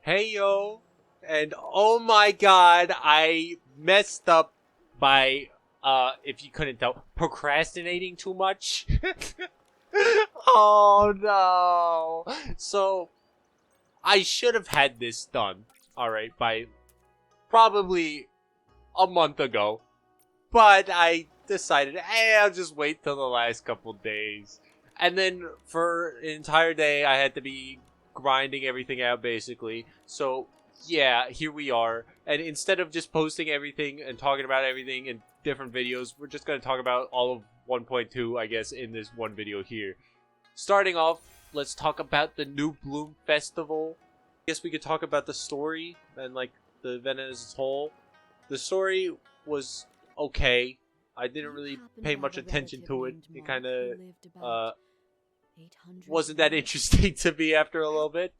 Hey yo, and oh my god, I messed up by, if you couldn't tell, procrastinating too much. Oh no. So, I should have had this done, alright, by probably a month ago. But I decided, hey, I'll just wait till the last couple days. And then for an entire day, I had to be grinding everything out, basically. So, yeah, here we are. And instead of just posting everything and talking about everything in different videos, we're just going to talk about all of 1.2, I guess, in this one video here. Starting off, let's talk about the New Bloom Festival. I guess we could talk about the story and, like, the event as a whole. The story was okay. I didn't really pay much attention to it. It kind of wasn't that interesting to me after a little bit.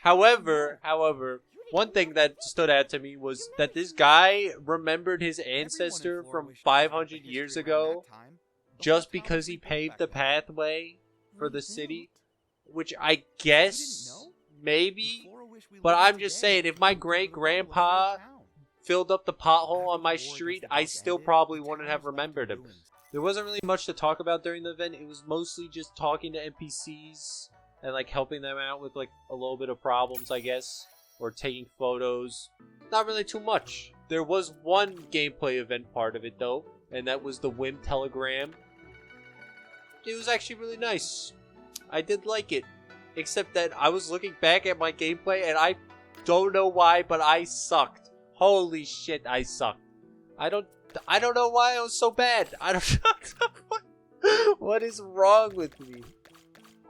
However, one thing that stood out to me was that this guy remembered his ancestor from 500 years ago just because he paved the pathway for the city, which I guess maybe, but I'm just saying, if my great-grandpa filled up the pothole on my street, I still probably wouldn't have remembered him. There wasn't really much to talk about during the event. It was mostly just talking to NPCs and like helping them out with like a little bit of problems, I guess, or taking photos. Not really too much. There was one gameplay event part of it though, and that was the Whim Telegram. It was actually really nice. I did like it, except that I was looking back at my gameplay and I don't know why, but I sucked. Holy shit, I sucked. I don't know why I was so bad. I don't know what is wrong with me.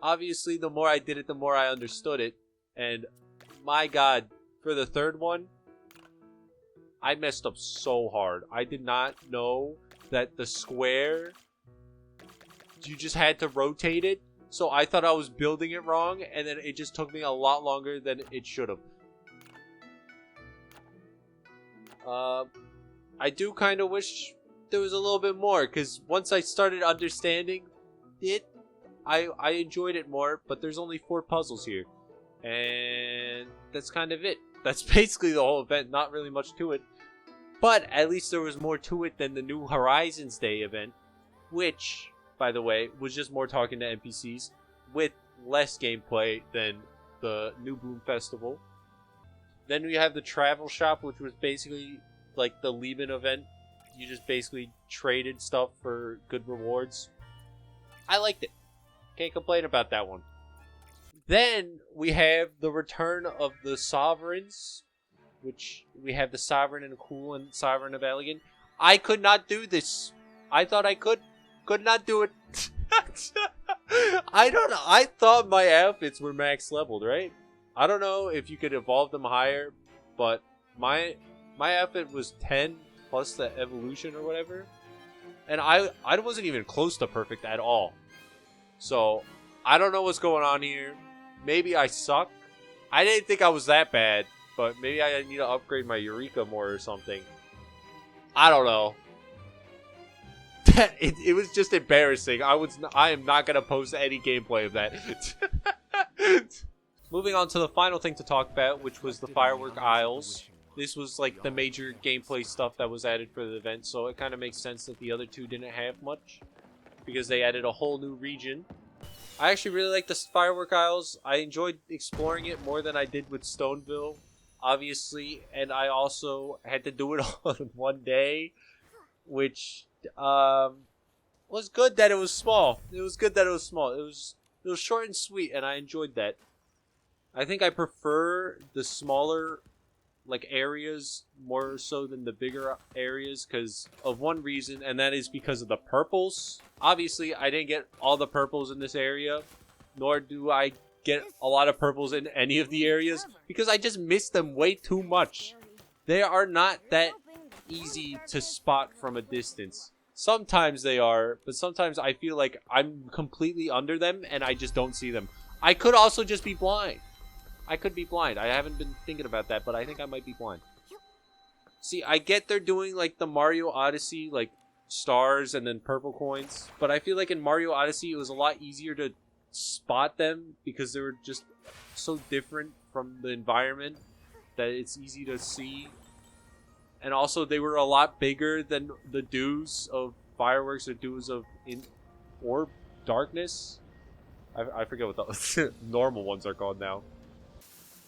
Obviously, the more I did it, the more I understood it. And my god, for the third one, I messed up so hard. I did not know that the square, you just had to rotate it. So I thought I was building it wrong, and then it just took me a lot longer than it should have. I do kind of wish there was a little bit more, because once I started understanding it, I enjoyed it more, but there's only 4 puzzles here. And that's kind of it. That's basically the whole event, not really much to it. But at least there was more to it than the New Horizons Day event, which, by the way, was just more talking to NPCs with less gameplay than the New Bloom Festival. Then we have the Travel Shop, which was basically like the Lehman event. You just basically traded stuff for good rewards. I liked it. Can't complain about that one. Then we have the return of the Sovereigns, which we have the Sovereign and Cool and Sovereign of Elegant. I could not do this. I thought I could not do it. I don't know. I thought my outfits were max leveled, right? I don't know if you could evolve them higher, but my outfit was 10 plus the evolution or whatever. And I wasn't even close to perfect at all. So, I don't know what's going on here. Maybe I suck. I didn't think I was that bad, but maybe I need to upgrade my Eureka more or something. I don't know. It was just embarrassing. I am not going to post any gameplay of that. Moving on to the final thing to talk about, which was the Firework Isles. This was like the major gameplay stuff that was added for the event, so it kind of makes sense that the other two didn't have much, because they added a whole new region. I actually really like the Firework Isles. I enjoyed exploring it more than I did with Stoneville, obviously, and I also had to do it all in one day, which was good that it was small. It was good that it was small. It was short and sweet, and I enjoyed that. I think I prefer the smaller like areas more so than the bigger areas because of one reason, and that is because of the purples. Obviously, I didn't get all the purples in this area, nor do I get a lot of purples in any of the areas because I just missed them way too much. They are not that easy to spot from a distance. Sometimes they are, but sometimes I feel like I'm completely under them and I just don't see them. I could also just be blind. I could be blind. I haven't been thinking about that, but I think I might be blind. See, I get they're doing like the Mario Odyssey, like stars and then purple coins, but I feel like in Mario Odyssey it was a lot easier to spot them because they were just so different from the environment that it's easy to see. And also, they were a lot bigger than the dues of Fireworks or dues of Orb Darkness. I forget what the normal ones are called now.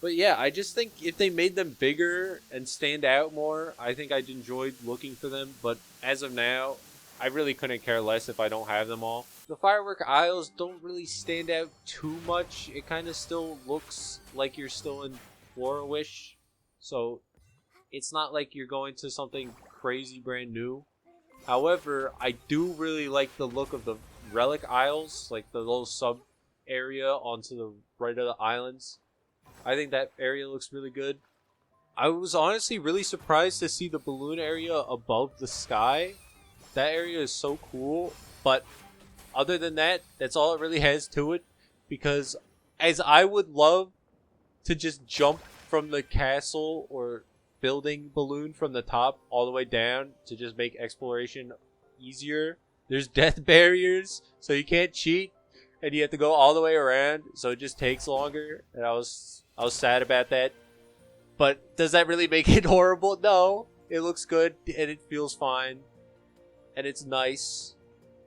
But yeah, I just think if they made them bigger and stand out more, I think I'd enjoy looking for them. But as of now, I really couldn't care less if I don't have them all. The Firework Isles don't really stand out too much. It kind of still looks like you're still in Flora-Wish. So it's not like you're going to something crazy brand new. However, I do really like the look of the Relic Isles, like the little sub area onto the right of the islands. I think that area looks really good. I was honestly really surprised to see the balloon area above the sky. That area is so cool, but other than that, that's all it really has to it. Because as I would love to just jump from the castle or building balloon from the top all the way down to just make exploration easier, there's death barriers, so you can't cheat, and you have to go all the way around, so it just takes longer. And I was sad about that. But does that really make it horrible? No. It looks good, and it feels fine, and it's nice.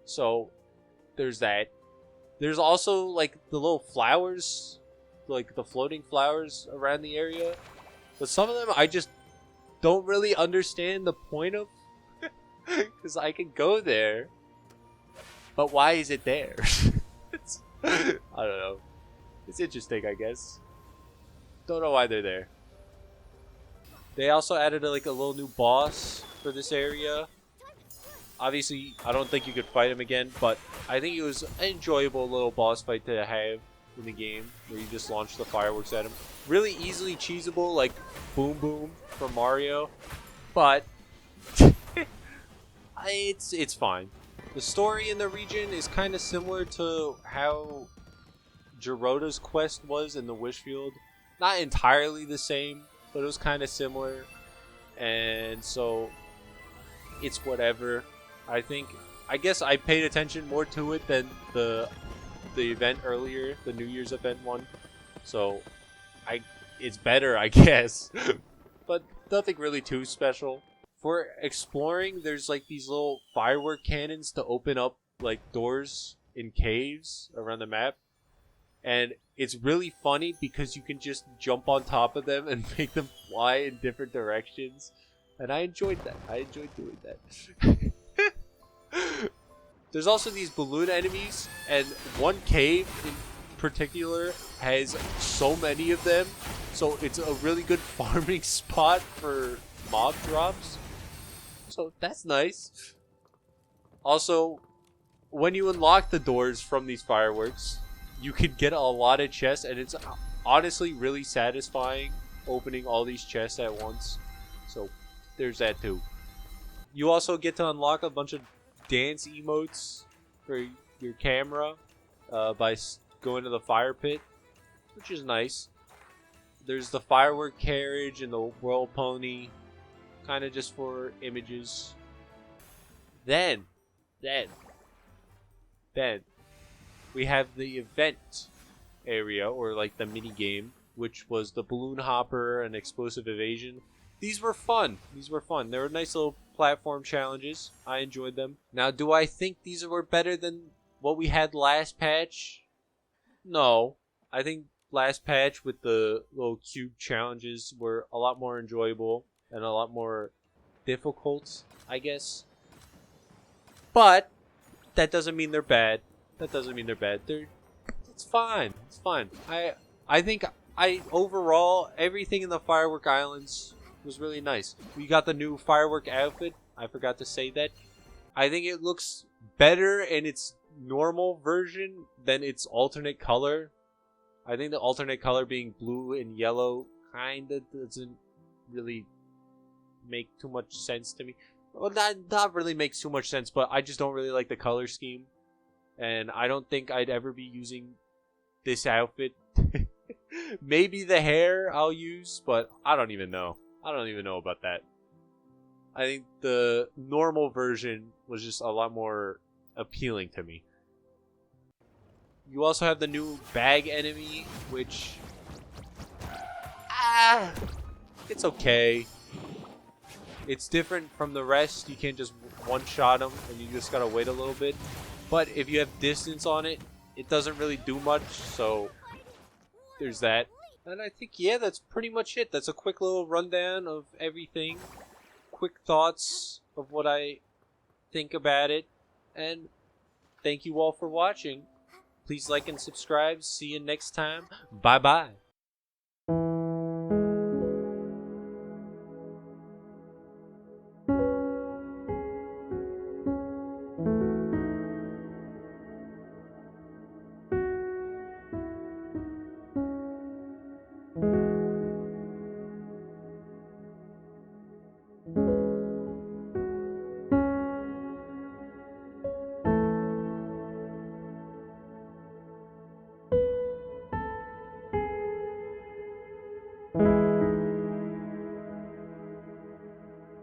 So there's that. There's also like the little flowers, like the floating flowers around the area. But some of them I just don't really understand the point of. Because I can go there. But why is it there? I don't know. It's interesting, I guess. Don't know why they're there. They also added a little new boss for this area. Obviously, I don't think you could fight him again, but I think it was an enjoyable little boss fight to have in the game, where you just launch the fireworks at him. Really easily cheesable, like Boom Boom from Mario, but it's fine. The story in the region is kind of similar to how Geroda's quest was in the Wishfield. Not entirely the same, but it was kind of similar, and so it's whatever. I guess I paid attention more to it than the event earlier, the New Year's event one. So it's better, I guess. But nothing really too special. For exploring, there's like these little firework cannons to open up like doors in caves around the map. And it's really funny because you can just jump on top of them and make them fly in different directions. And I enjoyed that. I enjoyed doing that. There's also these balloon enemies, and one cave in particular has so many of them, so it's a really good farming spot for mob drops. So that's nice. Also, when you unlock the doors from these fireworks, you can get a lot of chests, and it's honestly really satisfying opening all these chests at once. So there's that too. You also get to unlock a bunch of dance emotes for your camera by going to the fire pit, which is nice. There's the firework carriage and the whirl pony, kind of just for images. Then we have the event area, or like the mini game, which was the balloon hopper and explosive evasion. These were fun. They were nice little platform challenges. I enjoyed them. Now, do I think these were better than what we had last patch? No. I think last patch with the little cube challenges were a lot more enjoyable and a lot more difficult, I guess. But that doesn't mean they're bad. It's fine. I think overall everything in the Firework Islands was really nice. We got the new firework outfit. I forgot to say that. I think it looks better in its normal version than its alternate color. I think the alternate color being blue and yellow kinda doesn't really make too much sense to me. Well, not really makes too much sense, but I just don't really like the color scheme. And I don't think I'd ever be using this outfit. Maybe the hair I'll use, but I don't even know. About that. I think the normal version was just a lot more appealing to me. You also have the new bag enemy, which it's okay. It's different from the rest. You can't just one-shot them, and you just gotta wait a little bit. But if you have distance on it, it doesn't really do much, so there's that. And I think, yeah, that's pretty much it. That's a quick little rundown of everything. Quick thoughts of what I think about it. And thank you all for watching. Please like and subscribe. See you next time. Bye-bye.